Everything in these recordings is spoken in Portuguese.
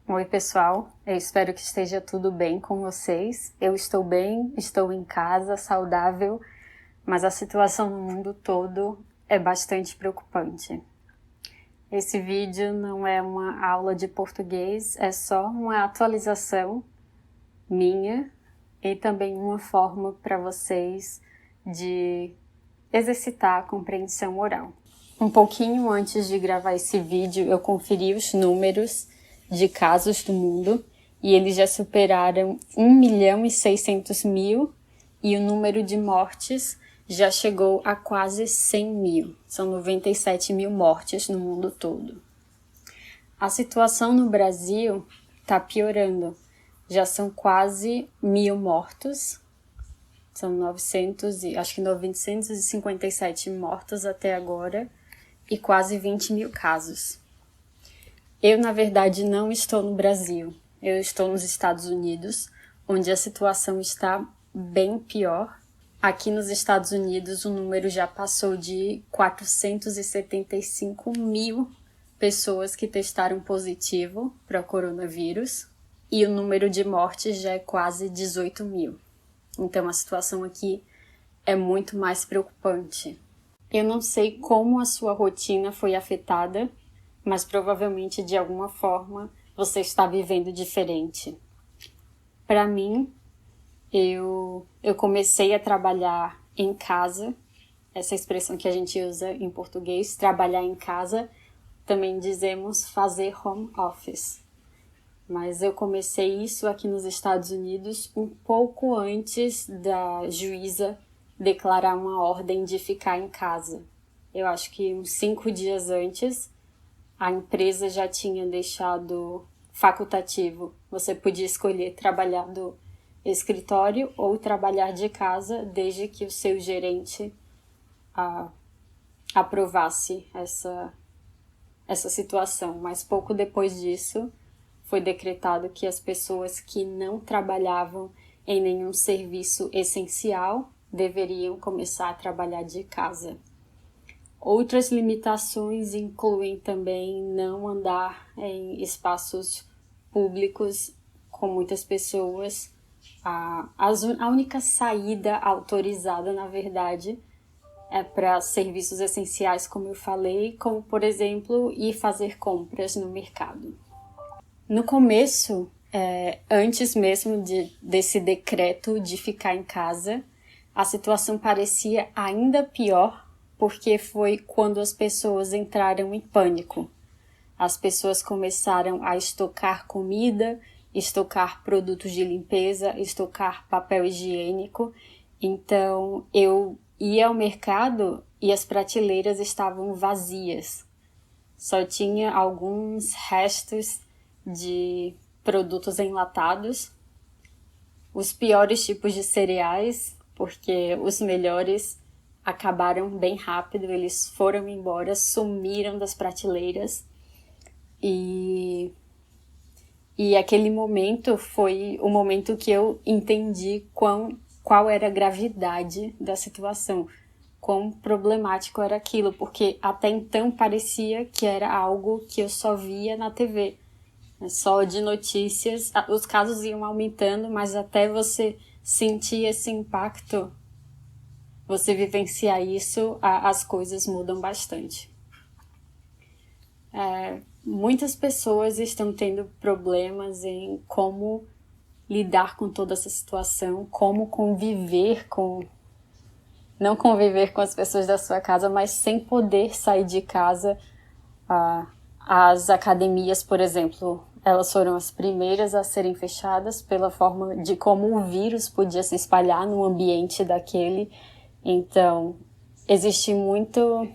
Oi, pessoal. Eu espero que esteja tudo bem com vocês. Eu estou bem, estou em casa, saudável, mas a situação no mundo todo é bastante preocupante. Esse vídeo não é uma aula de português, é só uma atualização minha e também uma forma para vocês de exercitar a compreensão oral. Um pouquinho antes de gravar esse vídeo, eu conferi os números de casos do mundo e eles já superaram 1.600.000 e o número de mortes já chegou a quase 100.000. São 97.000 mortes no mundo todo. A situação no Brasil está piorando. Já são quase 1.000 mortos. São 957 mortos até agora e quase 20.000 casos. Eu, na verdade, não estou no Brasil. Eu estou nos Estados Unidos, onde a situação está bem pior. Aqui nos Estados Unidos, o número já passou de 475.000 pessoas que testaram positivo para o coronavírus e o número de mortes já é quase 18.000. Então, a situação aqui é muito mais preocupante. Eu não sei como a sua rotina foi afetada, mas provavelmente, de alguma forma, você está vivendo diferente. Para mim, eu comecei a trabalhar em casa, essa expressão que a gente usa em português, trabalhar em casa, também dizemos fazer home office. Mas eu comecei isso aqui nos Estados Unidos um pouco antes da juíza declarar uma ordem de ficar em casa. Eu acho que uns 5 dias antes, a empresa já tinha deixado facultativo. Você podia escolher trabalhar do escritório ou trabalhar de casa, desde que o seu gerente aprovasse essa situação. Mas pouco depois disso, foi decretado que as pessoas que não trabalhavam em nenhum serviço essencial deveriam começar a trabalhar de casa. Outras limitações incluem também não andar em espaços públicos com muitas pessoas. A única saída autorizada, na verdade, é para serviços essenciais, como eu falei, como, por exemplo, ir fazer compras no mercado. No começo, antes mesmo desse decreto de ficar em casa, a situação parecia ainda pior, porque foi quando as pessoas entraram em pânico. As pessoas começaram a estocar comida, estocar produtos de limpeza, estocar papel higiênico. Então, eu ia ao mercado e as prateleiras estavam vazias. Só tinha alguns restos de produtos enlatados, os piores tipos de cereais, porque os melhores acabaram bem rápido, eles foram embora, sumiram das prateleiras e aquele momento foi o momento que eu entendi qual era a gravidade da situação, quão problemático era aquilo, porque até então parecia que era algo que eu só via na TV. Só de notícias, os casos iam aumentando, mas até você sentir esse impacto, você vivenciar isso, as coisas mudam bastante. Muitas pessoas estão tendo problemas em como lidar com toda essa situação, como não conviver com as pessoas da sua casa, mas sem poder sair de casa. As academias, por exemplo, elas foram as primeiras a serem fechadas pela forma de como o vírus podia se espalhar no ambiente daquele. Então, existe muito...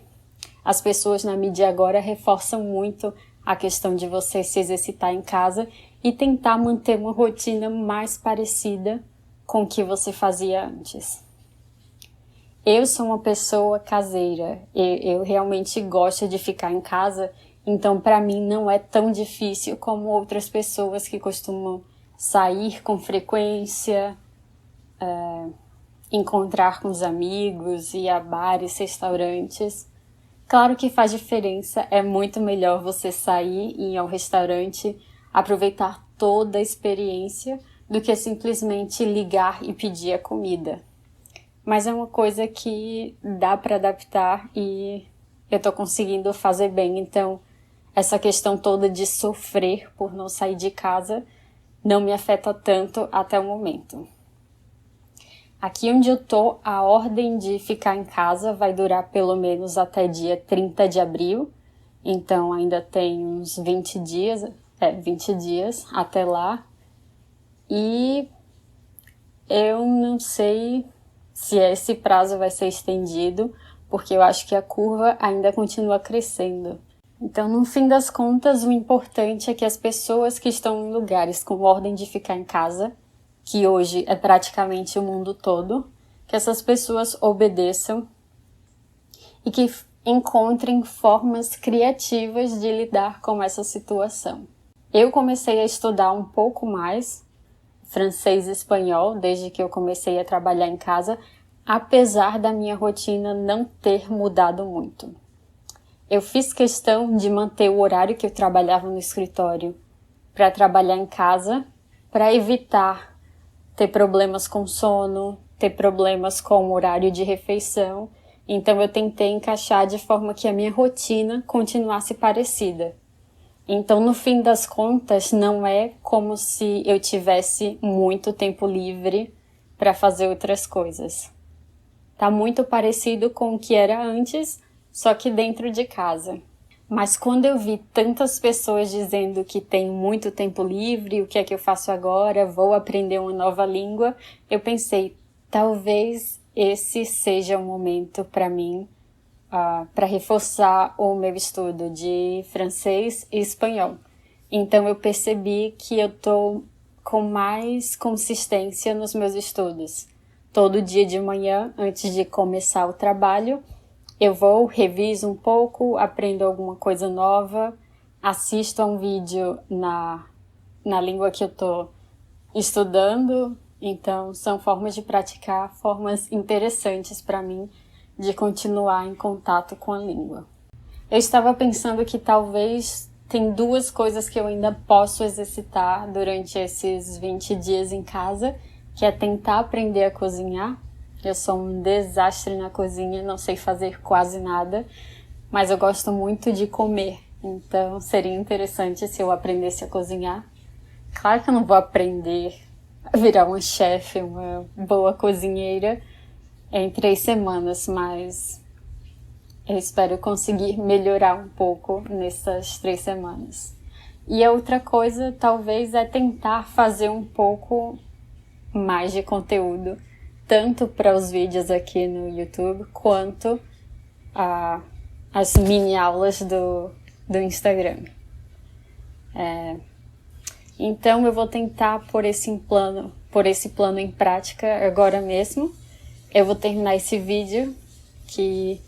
As pessoas na mídia agora reforçam muito a questão de você se exercitar em casa e tentar manter uma rotina mais parecida com o que você fazia antes. Eu sou uma pessoa caseira, eu realmente gosto de ficar em casa, então para mim não é tão difícil como outras pessoas que costumam sair com frequência, encontrar com os amigos, ir a bares, restaurantes. Claro que faz diferença, é muito melhor você sair e ir ao restaurante aproveitar toda a experiência do que simplesmente ligar e pedir a comida. Mas é uma coisa que dá para adaptar e eu tô conseguindo fazer bem, então essa questão toda de sofrer por não sair de casa não me afeta tanto até o momento. Aqui onde eu tô, a ordem de ficar em casa vai durar pelo menos até dia 30 de abril, então ainda tem uns 20 dias até lá. E eu não sei se esse prazo vai ser estendido, porque eu acho que a curva ainda continua crescendo. Então, no fim das contas, o importante é que as pessoas que estão em lugares com ordem de ficar em casa, que hoje é praticamente o mundo todo, que essas pessoas obedeçam e que encontrem formas criativas de lidar com essa situação. Eu comecei a estudar um pouco mais francês e espanhol desde que eu comecei a trabalhar em casa, apesar da minha rotina não ter mudado muito. Eu fiz questão de manter o horário que eu trabalhava no escritório para trabalhar em casa, para evitar ter problemas com sono, ter problemas com o horário de refeição. Então eu tentei encaixar de forma que a minha rotina continuasse parecida. Então, no fim das contas, não é como se eu tivesse muito tempo livre para fazer outras coisas. Tá muito parecido com o que era antes, só que dentro de casa. Mas quando eu vi tantas pessoas dizendo que tem muito tempo livre, o que é que eu faço agora, vou aprender uma nova língua, eu pensei, talvez esse seja o momento para mim, para reforçar o meu estudo de francês e espanhol. Então eu percebi que eu estou com mais consistência nos meus estudos. Todo dia de manhã, antes de começar o trabalho, eu vou, reviso um pouco, aprendo alguma coisa nova, assisto a um vídeo na língua que eu estou estudando. Então são formas de praticar, formas interessantes para mim de continuar em contato com a língua. Eu estava pensando que talvez tem duas coisas que eu ainda posso exercitar durante esses 20 dias em casa, que é tentar aprender a cozinhar. Eu sou um desastre na cozinha, não sei fazer quase nada, mas eu gosto muito de comer, então seria interessante se eu aprendesse a cozinhar. Claro que eu não vou aprender a virar uma chefe, uma boa cozinheira, em 3 semanas, mas eu espero conseguir melhorar um pouco nessas 3 semanas. E a outra coisa, talvez, é tentar fazer um pouco mais de conteúdo, tanto para os vídeos aqui no YouTube, quanto as mini aulas do Instagram. Então eu vou tentar pôr esse plano em prática agora mesmo. Eu vou terminar esse vídeo, que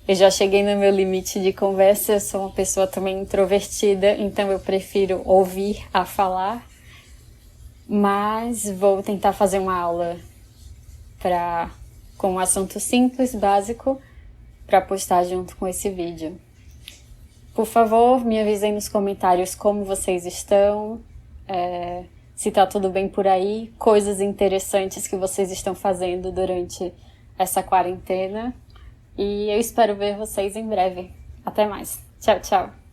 eu já cheguei no meu limite de conversa, eu sou uma pessoa também introvertida, então eu prefiro ouvir a falar, mas vou tentar fazer uma aula com um assunto simples, básico, para postar junto com esse vídeo. Por favor, me avisem nos comentários como vocês estão, se tá tudo bem por aí, coisas interessantes que vocês estão fazendo durante essa quarentena. E eu espero ver vocês em breve. Até mais. Tchau, tchau.